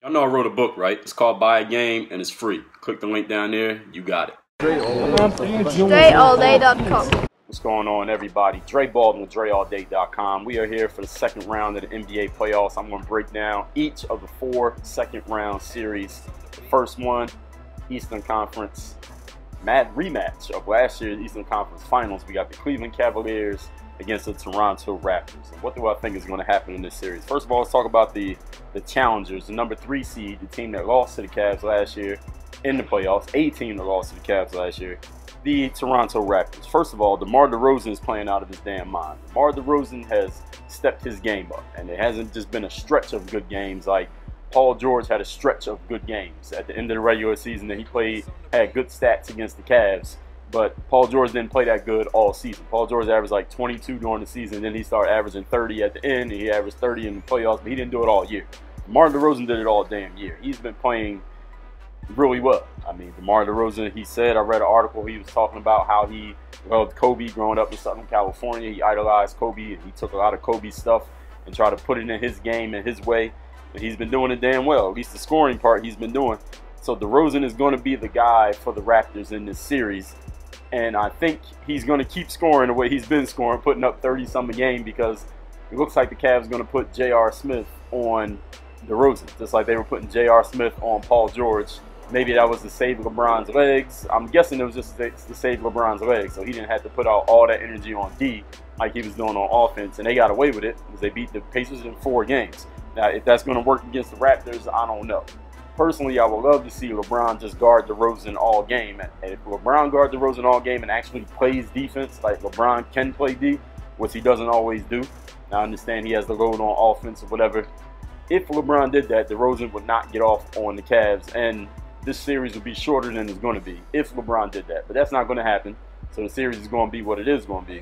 Y'all know I wrote a book, right? It's called Buy a Game, and it's free. Click the link down there. You got it. DreAllDay.com. What's going on, everybody? Dre Baldwin with DreAllDay.com. We are here for the second round of the NBA playoffs. I'm going to break down each of the 4 second-round series. The first one, Eastern Conference rematch of last year's Eastern Conference Finals. We got the Cleveland Cavaliers against the Toronto Raptors. And what do I think is going to happen in this series? First of all, let's talk about the challengers, the number 3 seed, the team that lost to the Cavs last year in the playoffs, a team that lost to the Cavs last year, the Toronto Raptors. First of all, DeMar DeRozan is playing out of his damn mind. DeMar DeRozan has stepped his game up, and it hasn't just been a stretch of good games like Paul George had a stretch of good games at the end of the regular season that he had good stats against the Cavs. But Paul George didn't play that good all season. Paul George averaged like 22 during the season, and then he started averaging 30 at the end, and he averaged 30 in the playoffs, but he didn't do it all year. DeMar DeRozan did it all damn year. He's been playing really well. I mean, DeMar DeRozan, he said, I read an article, he was talking about how he loved Kobe growing up in Southern California. He idolized Kobe, and he took a lot of Kobe's stuff and tried to put it in his game and his way. And he's been doing it damn well, at least the scoring part he's been doing. So DeRozan is going to be the guy for the Raptors in this series. And I think he's going to keep scoring the way he's been scoring, putting up 30-some a game, because it looks like the Cavs are going to put J.R. Smith on DeRozan, just like they were putting J.R. Smith on Paul George. Maybe that was to save LeBron's legs. I'm guessing it was just to save LeBron's legs, so he didn't have to put out all that energy on D like he was doing on offense. And they got away with it because they beat the Pacers in 4 games. Now, if that's going to work against the Raptors, I don't know. Personally, I would love to see LeBron just guard DeRozan all game. And if LeBron guards DeRozan all game and actually plays defense like LeBron can play D, which he doesn't always do. Now, I understand he has the load on offense or whatever. If LeBron did that, DeRozan would not get off on the Cavs, and this series would be shorter than it's going to be if LeBron did that. But that's not going to happen. So the series is going to be what it is going to be.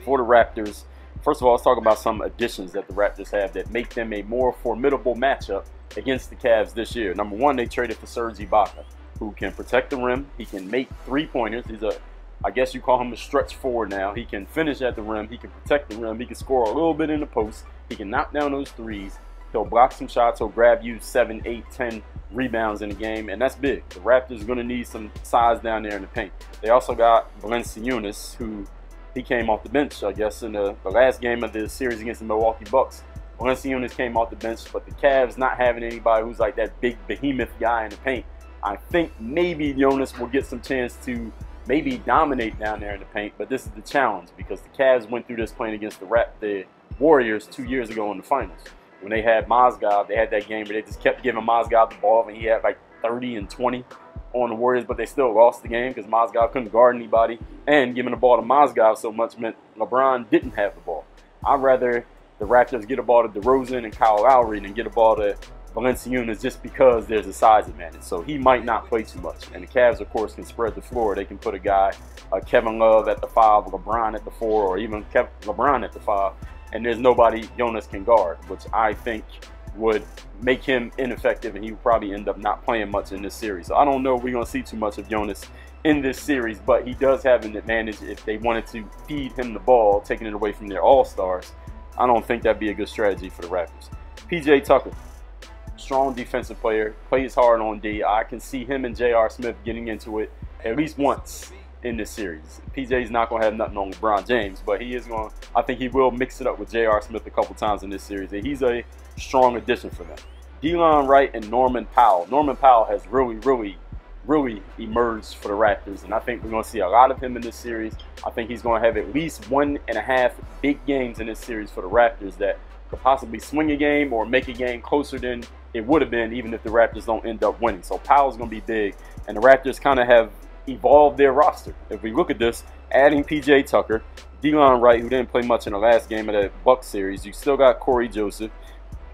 For the Raptors, first of all, let's talk about some additions that the Raptors have that make them a more formidable matchup against the Cavs this year. Number 1, they traded for Serge Ibaka, who can protect the rim. He can make 3-pointers. He's I guess you call him a stretch forward now. He can finish at the rim. He can protect the rim. He can score a little bit in the post. He can knock down those threes. He'll block some shots. He'll grab you 7, 8, 10 rebounds in the game, and that's big. The Raptors are going to need some size down there in the paint. They also got Valanciunas, who he came off the bench, I guess, in the last game of the series against the Milwaukee Bucks. Valanciunas came off the bench, but the Cavs not having anybody who's like that big behemoth guy in the paint, I think maybe Jonas will get some chance to maybe dominate down there in the paint, but this is the challenge because the Cavs went through this playing against the Warriors 2 years ago in the finals. When they had Mozgov, they had that game where they just kept giving Mozgov the ball, and he had like 30 and 20 on the Warriors, but they still lost the game because Mozgov couldn't guard anybody, and giving the ball to Mozgov so much meant LeBron didn't have the ball. I'd rather the Raptors get a ball to DeRozan and Kyle Lowry than get a ball to Valanciunas just because there's a size advantage. So he might not play too much. And the Cavs, of course, can spread the floor. They can put a guy, Kevin Love at the 5, LeBron at the 4, or even LeBron at the 5. And there's nobody Jonas can guard, which I think would make him ineffective, and he would probably end up not playing much in this series. So I don't know if we're going to see too much of Jonas in this series, but he does have an advantage if they wanted to feed him the ball, taking it away from their all-stars. I don't think that'd be a good strategy for the Raptors. PJ Tucker, strong defensive player, plays hard on D. I can see him and J.R. Smith getting into it at least once in this series. PJ's not going to have nothing on LeBron James, but he is going to, I think he will mix it up with J.R. Smith a couple times in this series, and he's a strong addition for them. Delon Wright and Norman Powell. Norman Powell has really emerged for the Raptors, and I think we're going to see a lot of him in this series. I think he's going to have at least 1.5 big games in this series for the Raptors that could possibly swing a game or make a game closer than it would have been even if the Raptors don't end up winning. So Powell's going to be big, and the Raptors kind of have evolved their roster. If we look at this, adding PJ Tucker, Delon Wright, who didn't play much in the last game of the Bucks series, you still got Corey Joseph,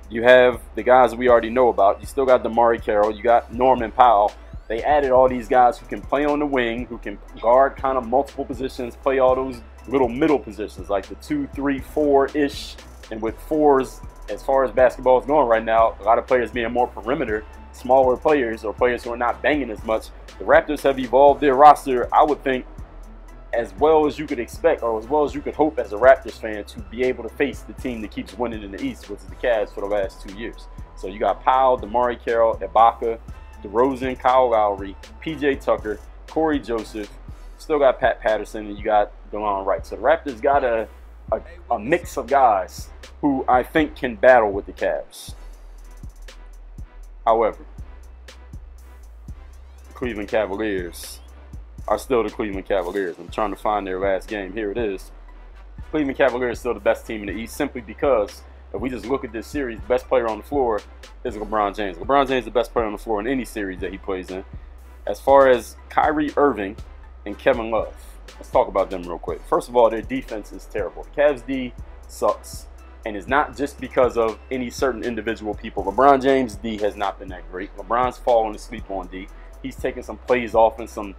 you have the guys we already know about, you still got DeMarre Carroll, you got Norman Powell. They added all these guys who can play on the wing, who can guard kind of multiple positions, play all those little middle positions like the 2, 3, 4-ish, and with 4s, as far as basketball is going right now, a lot of players being more perimeter, smaller players or players who are not banging as much. The Raptors have evolved their roster, I would think, as well as you could expect, or as well as you could hope as a Raptors fan, to be able to face the team that keeps winning in the East, which is the Cavs for the last 2 years. So you got Powell, DeMarre Carroll, Ibaka, DeRozan, Kyle Lowry, PJ Tucker, Corey Joseph. Still got Pat Patterson, and you got DeLon Wright. So the Raptors got a mix of guys who I think can battle with the Cavs. However, the Cleveland Cavaliers are still the Cleveland Cavaliers. I'm trying to find their last game. Here it is. Cleveland Cavaliers are still the best team in the East simply because if we just look at this series, the best player on the floor is LeBron James. LeBron James is the best player on the floor in any series that he plays in. As far as Kyrie Irving and Kevin Love, let's talk about them real quick. First of all, their defense is terrible. The Cavs D sucks, and it's not just because of any certain individual people. LeBron James' D has not been that great. LeBron's fallen asleep on D. He's taken some plays off and some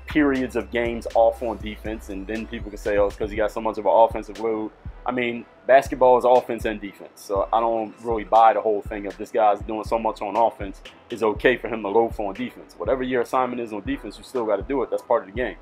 periods of games off on defense, and then people can say, oh, it's because he got so much of an offensive load. I mean, basketball is offense and defense, so I don't really buy the whole thing of this guy's doing so much on offense, it's okay for him to loaf on defense. Whatever your assignment is on defense, you still got to do it. That's part of the game.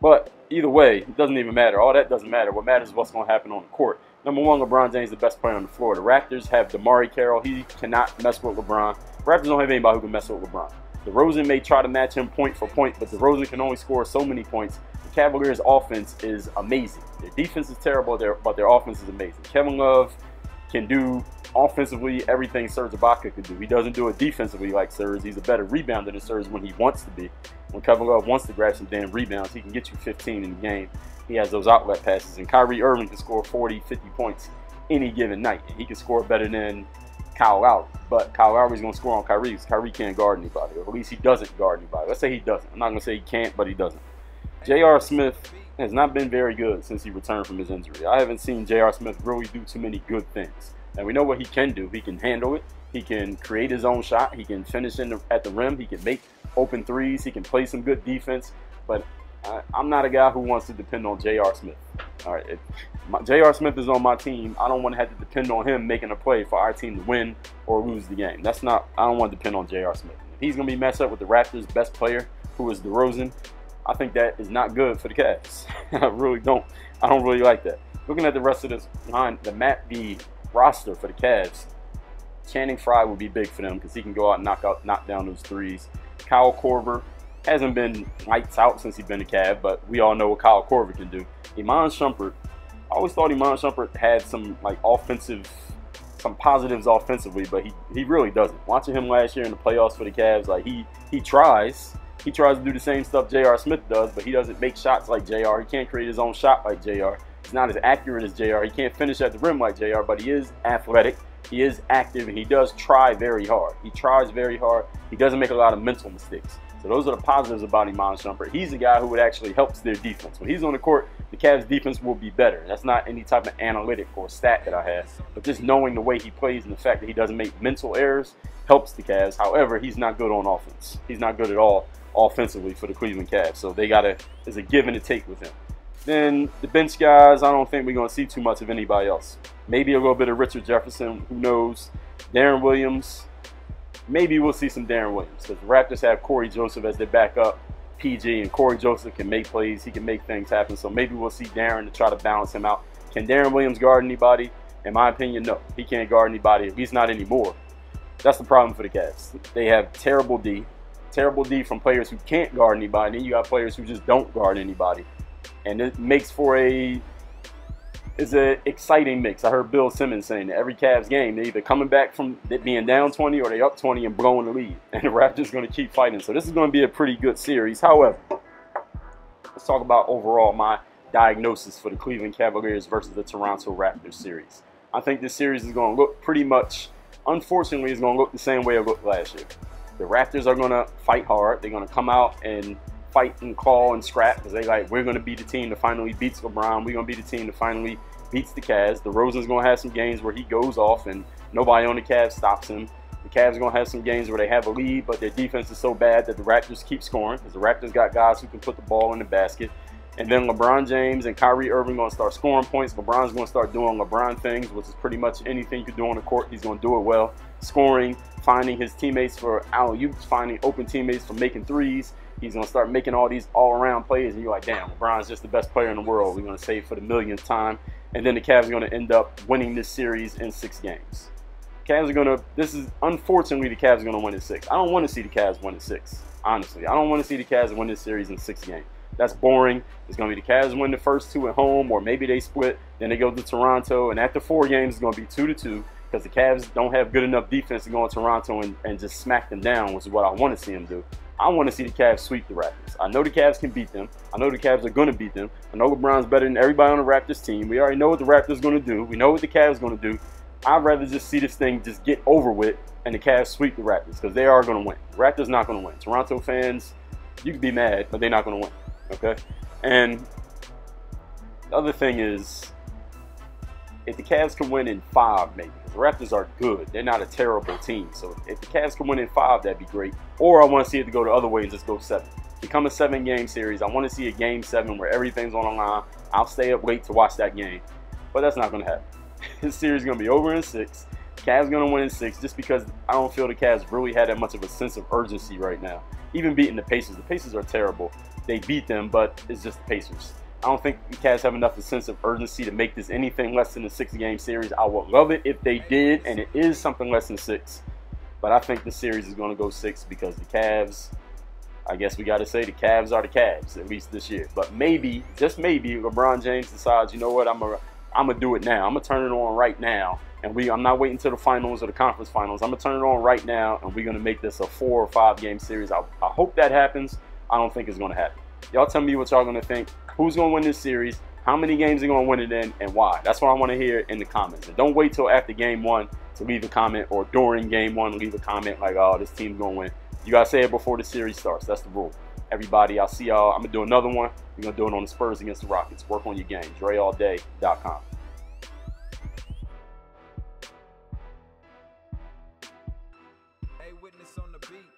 But either way, it doesn't even matter. All that doesn't matter. What matters is what's going to happen on the court. Number one, LeBron James is the best player on the floor. The Raptors have DeMarre Carroll. He cannot mess with LeBron. The Raptors don't have anybody who can mess with LeBron. DeRozan may try to match him point for point, but DeRozan can only score so many points. The Cavaliers' offense is amazing. Their defense is terrible, but their offense is amazing. Kevin Love can do offensively everything Serge Ibaka can do. He doesn't do it defensively like Serge. He's a better rebounder than Serge when he wants to be. When Kevin Love wants to grab some damn rebounds, he can get you 15 in the game. He has those outlet passes. And Kyrie Irving can score 40, 50 points any given night. And he can score better than Kyle Lowry. But Kyle Lowry's going to score on Kyrie because Kyrie can't guard anybody. Or at least he doesn't guard anybody. Let's say he doesn't. I'm not going to say he can't, but he doesn't. J.R. Smith has not been very good since he returned from his injury. I haven't seen J.R. Smith really do too many good things. And we know what he can do. He can handle it. He can create his own shot. He can finish at the rim. He can make open threes. He can play some good defense. But I'm not a guy who wants to depend on J.R. Smith. All right, if J.R. Smith is on my team, I don't want to have to depend on him making a play for our team to win or lose the game. I don't want to depend on J.R. Smith. If he's going to be matched up with the Raptors' best player, who is DeRozan, I think that is not good for the Cavs. I really don't. I don't really like that. Looking at the rest of this line, the roster for the Cavs, Channing Frye will be big for them because he can go out and knock down those threes. Kyle Korver hasn't been lights out since he's been a Cav, but we all know what Kyle Korver can do. Iman Shumpert, I always thought Iman Shumpert had some some positives offensively, but he really doesn't. Watching him last year in the playoffs for the Cavs, like he tries to do the same stuff J.R. Smith does, but he doesn't make shots like J.R. He can't create his own shot like J.R. He's not as accurate as J.R. He can't finish at the rim like J.R., but he is athletic. He is active, and he does try very hard. He tries very hard. He doesn't make a lot of mental mistakes. So those are the positives about Iman Shumpert. He's a guy who would actually help their defense. When he's on the court, the Cavs' defense will be better. That's not any type of analytic or stat that I have, but just knowing the way he plays and the fact that he doesn't make mental errors helps the Cavs. However, he's not good on offense. He's not good at all offensively for the Cleveland Cavs. So there's a give and a take with him. Then the bench guys, I don't think we're going to see too much of anybody else. Maybe a little bit of Richard Jefferson, who knows. Darren Williams, maybe we'll see some Darren Williams because the Raptors have Corey Joseph as their backup PG, and Corey Joseph can make plays. He can make things happen. So maybe we'll see Darren to try to balance him out. Can Darren Williams guard anybody? In my opinion, no. He can't guard anybody, at least not anymore. That's the problem for the Cavs. They have terrible D from players who can't guard anybody. And then you got players who just don't guard anybody. And it makes for it's an exciting mix. I heard Bill Simmons saying that every Cavs game, they're either coming back from it being down 20 or they're up 20 and blowing the lead. And the Raptors are going to keep fighting. So this is going to be a pretty good series. However, let's talk about overall my diagnosis for the Cleveland Cavaliers versus the Toronto Raptors series. I think this series is going to look pretty much, unfortunately, it's going to look the same way it looked last year. The Raptors are going to fight hard. They're going to come out and fight and claw and scrap because we're going to be the team that finally beats LeBron. We're going to be the team that finally beats the Cavs. DeRozan's going to have some games where he goes off and nobody on the Cavs stops him. The Cavs are going to have some games where they have a lead, but their defense is so bad that the Raptors keep scoring because the Raptors got guys who can put the ball in the basket. And then LeBron James and Kyrie Irving are going to start scoring points. LeBron's going to start doing LeBron things, which is pretty much anything you can do on the court. He's going to do it well. Scoring, finding his teammates for alley-oops, finding open teammates for making threes. He's going to start making all these all-around plays, and you're like, damn, LeBron's just the best player in the world. We're going to say it for the millionth time. And then the Cavs are going to end up winning this series in 6 games. Cavs are gonna. This is unfortunately the Cavs are gonna win in 6. I don't want to see the Cavs win in 6. Honestly, I don't want to see the Cavs win this series in 6 games. That's boring. It's gonna be the Cavs win the first 2 at home, or maybe they split. Then they go to Toronto, and after 4 games, it's gonna be 2-2 because the Cavs don't have good enough defense to go in Toronto and just smack them down, which is what I want to see them do. I want to see the Cavs sweep the Raptors. I know the Cavs can beat them. I know the Cavs are going to beat them. I know LeBron's better than everybody on the Raptors team. We already know what the Raptors are going to do. We know what the Cavs are going to do. I'd rather just see this thing just get over with and the Cavs sweep the Raptors because they are going to win. The Raptors not going to win. Toronto fans, you can be mad, but they're not going to win. Okay? And the other thing is, if the Cavs can win in 5, maybe. The Raptors are good. They're not a terrible team. So if the Cavs can win in 5, that'd be great. Or I want to see it to go the other way and just go 7. Become a 7-game series. I want to see a game 7 where everything's on the line. I'll stay up late to watch that game. But that's not going to happen. This series is going to be over in 6. Cavs going to win in 6 just because I don't feel the Cavs really had that much of a sense of urgency right now. Even beating the Pacers. The Pacers are terrible. They beat them, but it's just the Pacers. I don't think the Cavs have enough of a sense of urgency to make this anything less than a 6-game series. I would love it if they did, and it is something less than 6. But I think the series is going to go 6 because the Cavs, I guess we got to say the Cavs are the Cavs, at least this year. But maybe, just maybe, LeBron James decides, you know what, I'm gonna do it now. I'm going to turn it on right now. And I'm not waiting until the finals or the conference finals. I'm going to turn it on right now, and we're going to make this a 4 or 5-game series. I hope that happens. I don't think it's going to happen. Y'all tell me what y'all going to think. Who's going to win this series? How many games are going to win it in, and why? That's what I want to hear in the comments. And don't wait till after game 1 to leave a comment, or during game 1 to leave a comment like, oh, this team's going to win. You got to say it before the series starts. That's the rule. Everybody, I'll see y'all. I'm going to do another one. We're going to do it on the Spurs against the Rockets. Work on your game. DreAllDay.com. Hey, witness on the beat.